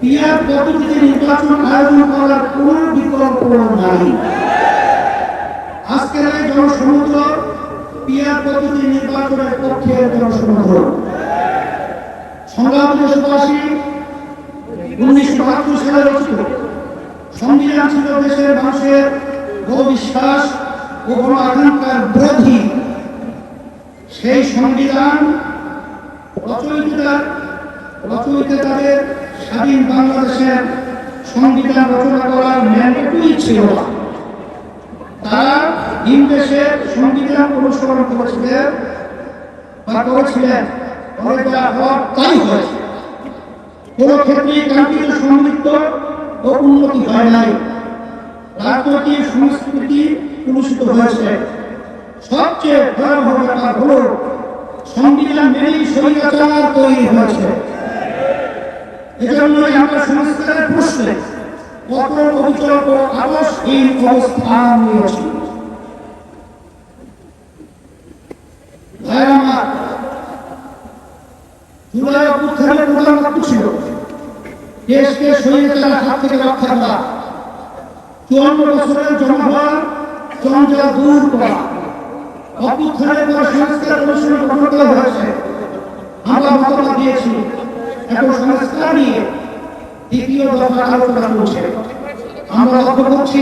Peer পদ্ধতিতে নির্বাচন আয়োজন করার কোনো বিকল্প নাই। আজকের এই জনসমুদ্র পিয়ার পদ্ধতি নির্বাচনের পক্ষে জনসমুদ্র। সংগ্রামী দেশবাসী, 1972 সালে রচিত সংবিধান ছিল দেশের মানুষের গণবিশ্বাস ও গণ আকাঙ্ক্ষার বিরোধী। সেই সংবিধান রচয়িতাদের স্বাধীন বাংলাদেশের সংবিধান রচনা করার ম্যান্ডেটই ছিল না। তারা ভিন দেশের সংবিধান অনুসরণ করেছিলেন, তাই হয়েছে। কোন ক্ষেত্রে কাঙ্ক্ষিত সমৃদ্ধ ও উন্নতি হয় নাই। রাজনৈতিক সংস্কৃতি কলুষিত হয়েছে। সবচেয়ে ভয়াবহ ব্যাপার হলো সংবিধান মেনেই স্বৈরাচার তৈরি হয়েছে। এজন্যই আমরা সংস্কারের প্রশ্নে কঠোর অবিচল ও আবশ্যহীন অবস্থান নিয়েছি। জুলাই অভ্যুত্থানের প্রধান লক্ষ্য ছিল দেশকে স্বৈরাচারের হাত থেকে রক্ষা করা, 54 বছরের জমা হওয়া জঞ্জাল দূর করা। অভ্যুত্থানের পর সংস্কার কমিশন গঠন করা হয়েছে। আমরা মতামত দিয়েছি, এখন সংস্কার নিয়ে দ্বিতীয় দফা আলোচনা চলছে। আমরা লক্ষ্য করছি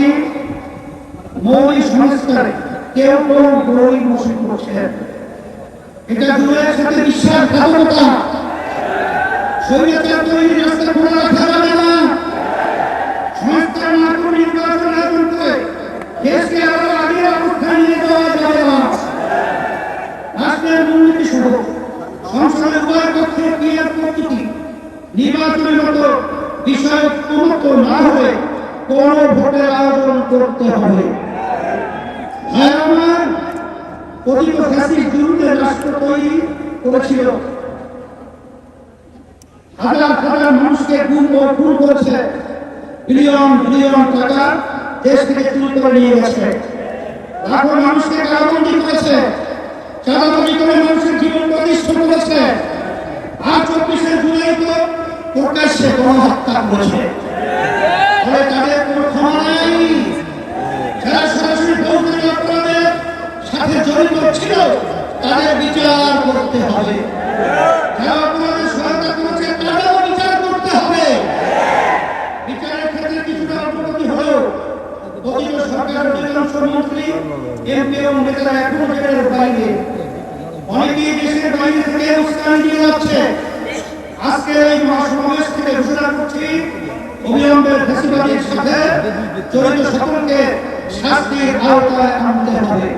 মৌলিক সংস্কারে কেউ কোন বই মসৃণ করছে। এটা জুলাইয়ের সাথে বিশ্বাসঘাতকতা। স্বৈরাচার তৈরির রাস্তা খোলা রাখা যাবে না। সংস্কার না করে নির্বাচন আয়োজন করে দেশকে আরো আগের অবস্থায় নিয়ে যাওয়া যাবে না। রাষ্ট্রের দুর্নীতি সহ সংসদের উভয় পক্ষে পিয়ার পদ্ধতি নির্বাচনের মতো বিষয় উন্নত না হলে কোন ভোটের আয়োজন করতে হবে। কথিত ফ্যাসিস্ট বিরুদ্ধে রাষ্ট্র তৈরি করেছিল, হাজার হাজার মানুষকে গুম ও খুন করেছে, বিলিয়ন বিলিয়ন টাকা দেশ থেকে চুরি করে নিয়ে গেছে, লাখো মানুষকে কারাবন্দী করেছে, চাঁদাবাজি করে মানুষের জীবন প্রতিষ্ঠিত করেছে। আর 24 জুলাই তো প্রকাশ্যে গণহত্যা করেছে। ফলে তাদের কোনো ক্ষমা নাই। যারা সরাসরি ফৌজদারি অপরাধের সাথে জড়িত ছিল তাদের বিচার করতে হবে। যারা অপরাধের সহায়তা করেছে তাদেরও বিচার করতে হবে। বিচারের ক্ষেত্রে কিছুটা অগ্রগতি হলেও কথিত সরকার অধিকাংশ মন্ত্রী, এমপি এবং নেতারা এখনো জেলের বাইরে। অনেকেই দেশের বাইরে থেকে উস্কানি দিয়ে যাচ্ছে। আজকে এই মহাসমাবেশ থেকে ঘোষণা করছি, অবিলম্বে ফ্যাসিবাদের সাথে জড়িত সকলকে শাস্তির আওতায় আনতে হবে।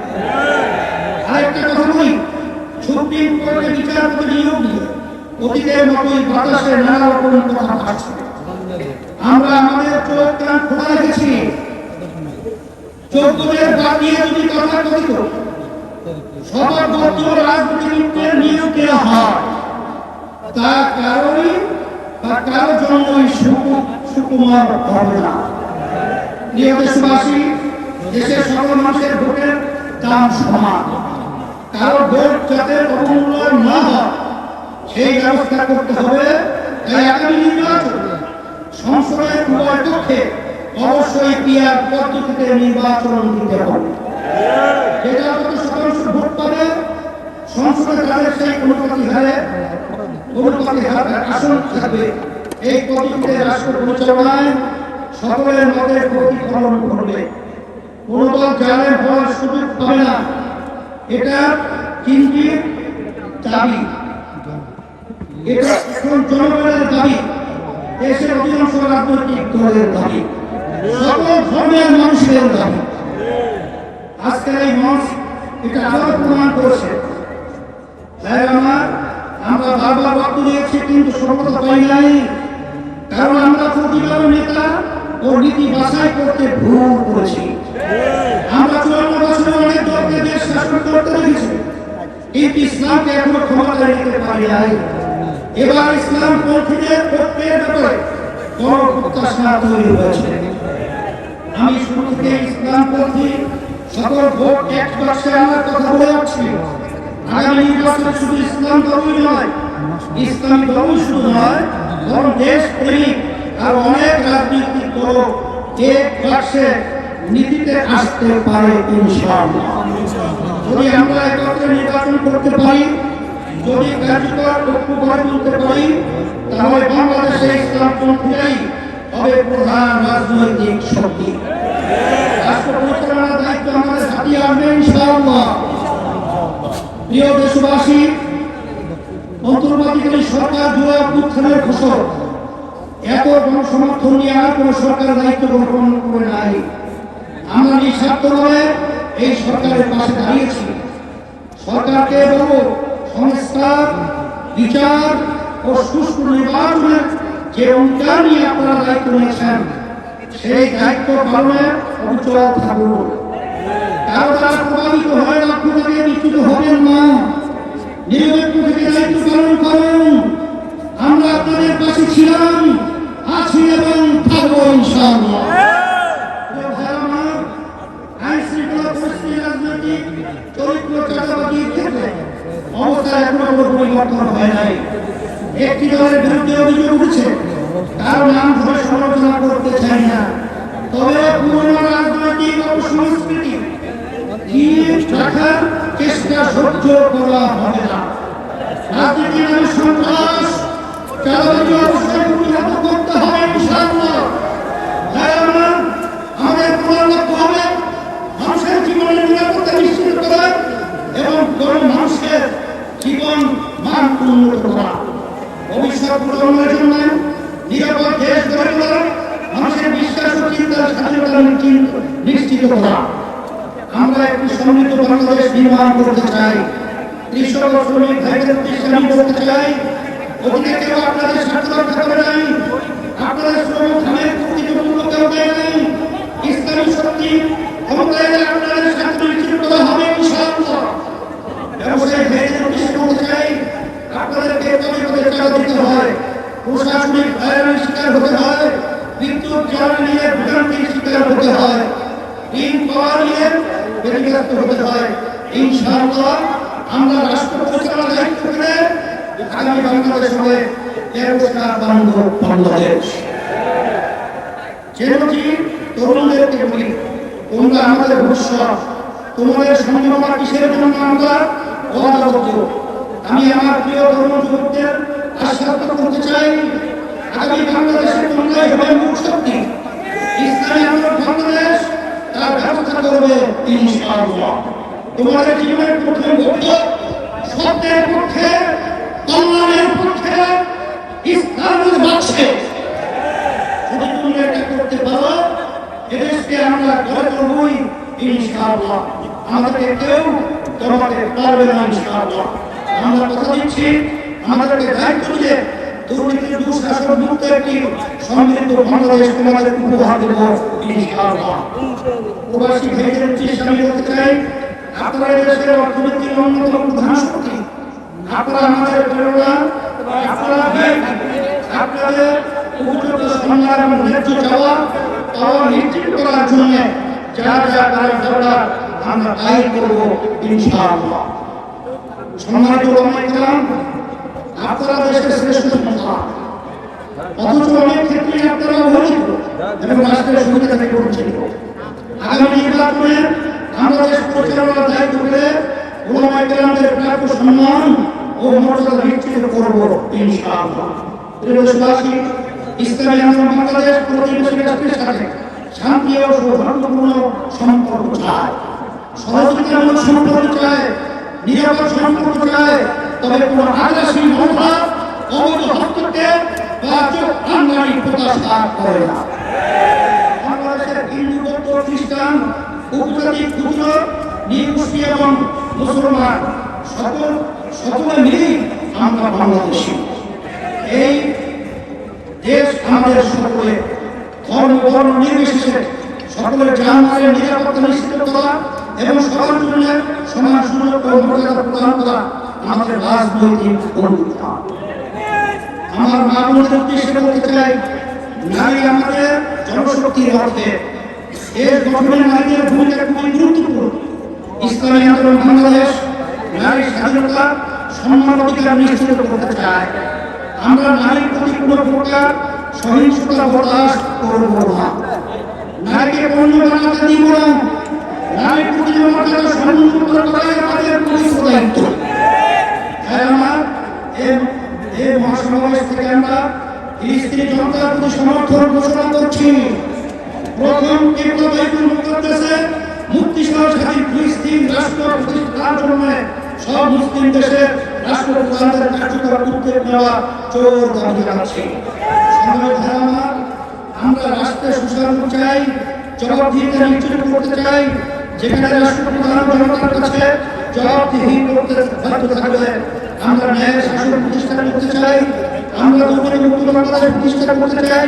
আরেকটা কথা বলি, সুপ্রিম কোর্টে বিচারপতি নিয়োগ নিয়ে অতীতের মতোই বাতাসে নানা রকম কথা ভাসছে। আমরা আমাদের চোখ কান খোলা রেখেছি। যোগ্যদের বাদ দিয়ে যদি তথাকথিত সর্বভারতীয় রাজনীতিবিদদের নিয়োগ দেওয়া হয়, তা কারো জন্যই সুকুমার হবে না। প্রিয় দেশবাসী, দেশের সকল মানুষের ভোটের দাম সমান। কারো ভোট যাতে অবমূল্যায়ন না হয় সেই ব্যবস্থা করতে হবে। তাই আগামী নির্বাচন সংসদের উভয় পক্ষে অবশ্যই পিয়ার পদ্ধতিতে নির্বাচন দিতে হবে। যেটা যত শতাংশ ভোট পাবে সংসদে তাদের সেই অনুপাতি হারে আসন থাকবে। এই পদ্ধতিতে রাষ্ট্র পরিচালনায় সকলের মতের প্রতিফলন ঘটবে। কোন দল জালের হওয়ার সুযোগ পাবে না। এটা কিন্তু দাবি, এটা এখন জনগণের দাবি, দেশের অধিকাংশ রাজনৈতিক দলের দাবি, সকল ধর্মের মানুষের দাবি। আজকের এই মঞ্চ এটা আরো প্রমাণ করেছে। আমরা বারবার বক্তব্য দিয়েছি, কিন্তু সফলতা পাই নাই। কারণ আমরা প্রতিবার নেতা ও নীতি বাছাই করতে ভুল করেছি। আমরা 54 বছরে অনেক দলকে দেশ শাসন করতে দেখেছি, কিন্তু ইসলামকে এখনো ক্ষমতায় নিতে পারি নাই। এবার ইসলাম পন্থীদের পক্ষের ব্যাপারে বড় প্রত্যাশা তৈরি হয়েছে। আমি শুরু থেকে ইসলাম পন্থী সকল ভোট এক বাক্সে আমার কথা বলে আসছি। আগামী নির্বাচনে শুধু ইসলাম ধর্মই নয়, ইসলামী ধর্ম শুধু নয়, বরং দেশ প্রেমিক আর অনেক রাজনৈতিক দল এক বাক্সে নীতিতে আসতে পারে ইনশাআল্লাহ। যদি আমরা একত্রে নির্বাচন করতে পারি, যদি কার্যকর ঐক্য গড়ে তুলতে পারি, তাহলে বাংলাদেশে ইসলামপন্থীরাই হবে প্রধান রাজনৈতিক শক্তি। রাষ্ট্র পরিচালনার দায়িত্ব আমাদের হাতে আসবে ইনশাআল্লাহ। প্রিয় দেশবাসী, অন্তর্বর্তীকালীন সরকার জুলাই অভ্যুত্থানের ঘোষক এত জনসমর্থন নিয়ে আর কোন সরকার দায়িত্ব গ্রহণ করে নাই। আমরা নিঃস্বার্থভাবে এই সরকারের পাশে দাঁড়িয়েছি। সরকারকে বলবো, সংস্কার, বিচার ও সুষ্ঠু নির্বাচনের যে অঙ্গীকার নিয়ে আপনারা দায়িত্ব নিয়েছেন, সেই দায়িত্ব পালনে অবিচল থাকুন। কারো দ্বারা প্রভাবিত হয়ে আপনাদেরকে নিশ্চিত হবেন না। নিরপেক্ষ থেকে দায়িত্ব পালন করুন। আমরা আপনাদের পাশে ছিলাম, আছি এবং থাকবো ইনশাআল্লাহ। আইনশৃঙ্খলা পরিস্থিতি, রাজনৈতিক চরিত্র, চাঁদাবাজির ক্ষেত্রে অবস্থা এখনো কোনো পরিবর্তন হয় নাই। একটি দলের বিরুদ্ধে অভিযোগ উঠেছে, তার নাম ধরে সমালোচনা করতে চাই না। তবে পুরনো রাজনৈতিক অপসংস্কৃতি রাখার চেষ্টা সহ্য করা হবে না। রাজনীতি নামে সন্ত্রাস, চাঁদাবাজি অবস্থায় প্রতিহত করতে হবে ইনশাআল্লাহ। আমাদের প্রধান লক্ষ্য হবে মানুষের জীবনের নিরাপত্তা নিশ্চিত করা এবং মানুষের জীবন মান উন্নত করা, ভবিষ্যৎ প্রজন্মের জন্য নিরাপদ দেশ গড়ে তোলা, মানুষের বিশ্বাস ও চিন্তার স্বাধীনতা নিশ্চিত করা। আমরা একটি সমৃদ্ধ বাংলাদেশ নির্মাণ করতে চাই। কৃষক ও শ্রমিক ভাইদের প্রতিষ্ঠান করতে চাই। অতীতে কেউ আপনাদের স্বার্থ রক্ষা করে নাই, আপনাদের শ্রম ধানের প্রতিযোগিতা কেউ দেয় নাই। ইসলামী শক্তি ক্ষমতায় এলে আপনাদের স্বার্থ নিশ্চিত করা হবে ইনশাআল্লাহ। ব্যবসায়ী ভাইদের প্রতিষ্ঠান করতে চাই, আপনাদেরকে তবে চাঁদা দিতে হয়, প্রশাসনিক হয়রানির শিকার হতে হয়, বিদ্যুৎ জ্বালানি নিয়ে ভোগান্তির শিকার হতে হয়, ঋণ পাওয়া নিয়ে ক্ষতিগ্রস্ত হতে হয়। ইনশাআল্লাহ আমরা রাষ্ট্র পরিচালনার দায়িত্ব পেলে আগামী বাংলাদেশ হবে ব্যবসার বান্ধব বাংলাদেশ। যেমনি তরুণদেরকে বলি, তোমরা আমাদের ভবিষ্যৎ, তোমাদের সংগ্রাম কিসের জন্য আমরা অবদাবদ্ধ। আমি আমার প্রিয় তরুণ যুবকদের আশ্বাস করতে চাই, আগামী বাংলাদেশের তোমরাই হবে মূল শক্তি। ইসলামী আন্দোলন বাংলাদেশ তার ব্যবস্থা করবে ইনশাআল্লাহ। তোমাদের জীবনের প্রথম লক্ষ্য সত্যের পক্ষে, কল্যাণের পক্ষে, ইসলামের পক্ষে। যদি তোমরা এটা করতে পারো, এদেশকে আমরা গড়ে তুলবই ইনশাআল্লাহ। আমাদেরকে কেউ দমাতে পারবে না ইনশাআল্লাহ। আমরা কথা দিচ্ছি, আমাদেরকে দায়িত্ব দিয়ে দুর্নীতির দুঃশাসন মুক্ত একটি সমৃদ্ধ বাংলাদেশ তোমাদের উপহার দেব ইনশাআল্লাহ। প্রবাসী ভাইদের চেষ্টা আমি করতে চাই, আপনারা দেশের অর্থনীতির অন্যতম প্রধান শক্তি। আপনারা আমাদের প্রেরণা, আপনাদের উপযুক্ত সম্মান এবং ন্যায্য চাওয়া পাওয়া নিশ্চিত করার জন্য যা যা করার দরকার আমরা তাই করব ইনশাআল্লাহ। সম্মানিত ওলামায়ে-কেরাম, আপনারা দেশের শ্রেষ্ঠ সন্তান, অথচ অনেক ক্ষেত্রে আপনারা অবহেলিত এবং রাষ্ট্রের সুবিধা থেকে বঞ্চিত। আগামী নির্বাচনে আমরা দেশ পরিচালনার দায়িত্ব পেলে ওলামায়ে-কেরামদের প্রাপ্য সম্মান ও মর্যাদা নিশ্চিত করব ইনশাআল্লাহ। প্রিয় দেশবাসী, ইসলামী আন্দোলন বাংলাদেশ প্রতিবেশী রাষ্ট্রের সাথে শান্তি ও সৌহার্দ্যপূর্ণ সম্পর্ক চায়, সহযোগিতামূলক সম্পর্ক চায়, নিরাপদ সম্পর্ক চায়। তবে কোন আগ্রাসী মনোভাব, অবৈধ হস্তক্ষেপ বা চোখানি প্রকাশ করে না। বাংলাদেশের হিন্দু, বৌদ্ধ, খ্রিস্টান, উপজাতি, ক্ষুদ্র, নৃগোষ্ঠী এবং মুসলমান সকলে মিলেই আমরা বাংলাদেশী। এই দেশ আমাদের সকলে, ধর্ম বর্ণ নির্বিশেষে সকলের জানমালের নিরাপত্তা নিশ্চিত করা এবং সবার জন্য সমান সুযোগ ও মর্যাদা প্রদান করা আমাদের রাজনৈতিক অঙ্গীকার। আমার মা বোনদের উদ্দেশ্যে বলতে চাই, নারী আমাদের জনশক্তির অর্থে দেশ গঠনে নারীদের ভূমিকা খুবই গুরুত্বপূর্ণ। ইসলামী আন্দোলন বাংলাদেশ নারীর স্বাধীনতা, সম্মান, অধিকার নিশ্চিত করতে চায়। আমরা নারীর প্রতি কোনো প্রকার সহিংসতা বরদাস্ত করব না। নারীকে পণ্য বানাতে দিব না। নারীর প্রতি মর্যাদা সম্মানিত করাই আমাদের পবিত্র দায়িত্ব। আমার এই মহাসমাবেশ থেকে আমরা ফিলিস্তিনি জনতার প্রতি সমর্থন ঘোষণা করছি। প্রথম কিবলা বাইতুল মুকাদ্দাসে মুক্তি সহ স্বাধীন ফিলিস্তিন রাষ্ট্র প্রতিষ্ঠার জন্য সব মুসলিম দেশের রাষ্ট্রপ্রধানদের কার্যকর উদ্যোগ নেওয়া জোর দাবি জানাচ্ছি। আমরা রাষ্ট্রের সুশাসন চাই, জবাবদিহিতা নিশ্চিত করতে চাই। যেখানে রাষ্ট্রপ্রধান জনতার কাছে জবাবদিহি করতে বাধ্য থাকবে, আমরা ন্যায় শাসন প্রতিষ্ঠা করতে চাই। আমরা দুর্নীতিমুক্ত বাংলাদেশ প্রতিষ্ঠা করতে চাই।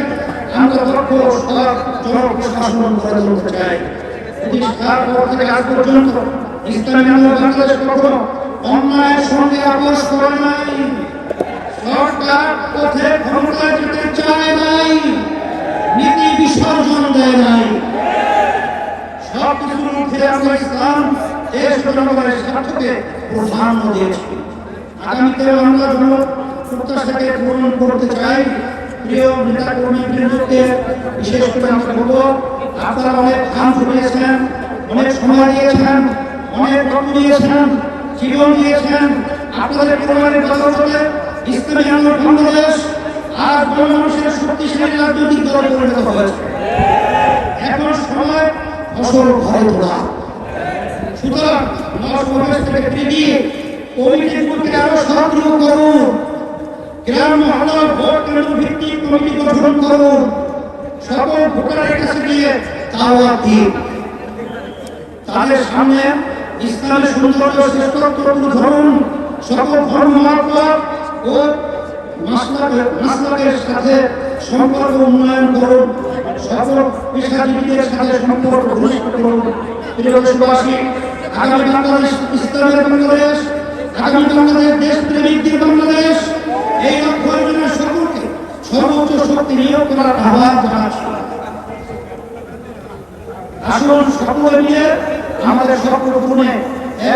আমরা দক্ষ সৎ জনপ্রশাসন গড়ে তুলতে চাই। প্রতিষ্ঠার পর থেকে আজ পর্যন্ত ইসলামী আন্দোলন বাংলাদেশ কখনো অন্যায়ের সঙ্গে আপোষ করে নাই। সরকার পথে ক্ষমতায় যেতে চায় নাই, নীতি বিসর্জন দেয় নাই। সব কিছুর মধ্যে আমরা ইসলাম দেশ ও জনগণের স্বার্থকে প্রাধান্য দিয়েছি। আগামীতে আমরা জনপ্রত্যাশাকে পূরণ করতে চাই। প্রিয় নেতা কর্মীবৃন্দকে বিশেষ করে আমরা বলবো, আপনারা অনেক ঘাম ঝরিয়েছেন, অনেক সময় দিয়েছেন, অনেক রক্ত দিয়েছেন, জীবন দিয়েছেন। আপনাদের পরিবারের বদলে ইসলামী আন্দোলন বাংলাদেশ আর জনমানুষের শক্তিশালী রাজনৈতিক দল পরিণত হয়েছে। এখন সময় ফসল ঘরে তোলা। সুতরাং মহাসমাবেশ থেকে বেরিয়ে কমিটিগুলোকে আরো সক্রিয় করুন। গ্রাম মহল্লা ভোট কেন্দ্র ভিত্তিক কমিটি গঠন করুন। সকল ভোটারের কাছে গিয়ে দাওয়াত দিন। তাদের সামনে ইসলামের সৌন্দর্য শ্রেষ্ঠত্ব তুলে ধরুন। সকল ধর্ম মত ও মাসলাকের সাথে সম্পর্ক উন্নয়ন করুন। সকল পেশাজীবীদের সাথে সম্পর্ক ঘনিষ্ঠ করুন। প্রিয় দেশবাসী, আগামী বাংলাদেশ ইসলামের বাংলাদেশ, আগামী বাংলাদেশ দেশপ্রেমিকদের বাংলাদেশ, এই লক্ষ্য অর্জনের সকলকে সর্বোচ্চ শক্তি নিয়োগ করার আহ্বান জানাচ্ছি। আসুন সকলে মিলে আমাদের সকল গুণে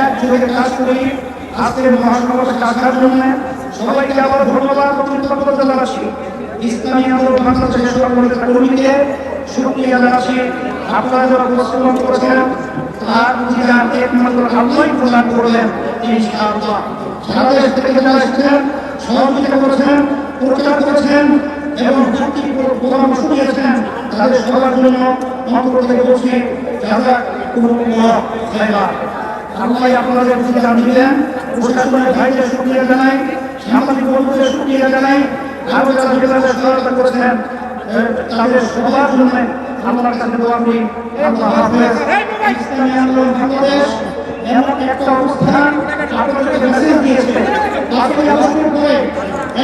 একযোগে কাজ করি। আজকের মহাসমাবেশে আসার জন্য সবাইকে আবার ধন্যবাদ ও কৃতজ্ঞতা জানাচ্ছি। ইসলামী আন্দোলন বাংলাদেশের সকল নেতা কর্মীকে শুকরিয়া জানাচ্ছি। আপনারা যারা পরিশ্রম করেছেন তার প্রতিদান একমাত্র আল্লাহই প্রদান করবেন ইনশাআল্লাহ। সারা দেশ থেকে যারা এসেছেন, সহযোগিতা করেছেন, প্রচার করেছেন এবং যুক্তি পরামর্শ দিয়েছেন, তাদের সবার জন্য অন্তর থেকে বলছি জাযাকুমুল্লাহ খায়রা। আল্লাহ আপনাদের প্রতিদান দিবেন। প্রশাসনের ভাইদের শুকরিয়া জানাই, সামাজিক বন্ধুদের শুকরিয়া জানাই। আরো যারা যেভাবে সহায়তা করেছেন তাদের সবার জন্য আল্লাহর কাছে দোয়া করি। আল্লাহ হাফেজ। ইসলামী আন্দোলন বাংলাদেশ এমন একটা অবস্থান আপনাদেরকে মেসেজ দিয়েছে, তারপরে আলোচনা করে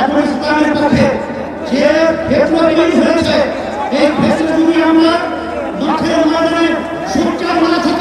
এখন ইসলামের পক্ষে যে ফেতনা তৈরি হয়েছে, এই ফেতনা যদি আমরা মাঠের ময়দানে সোচ্চার না থাকি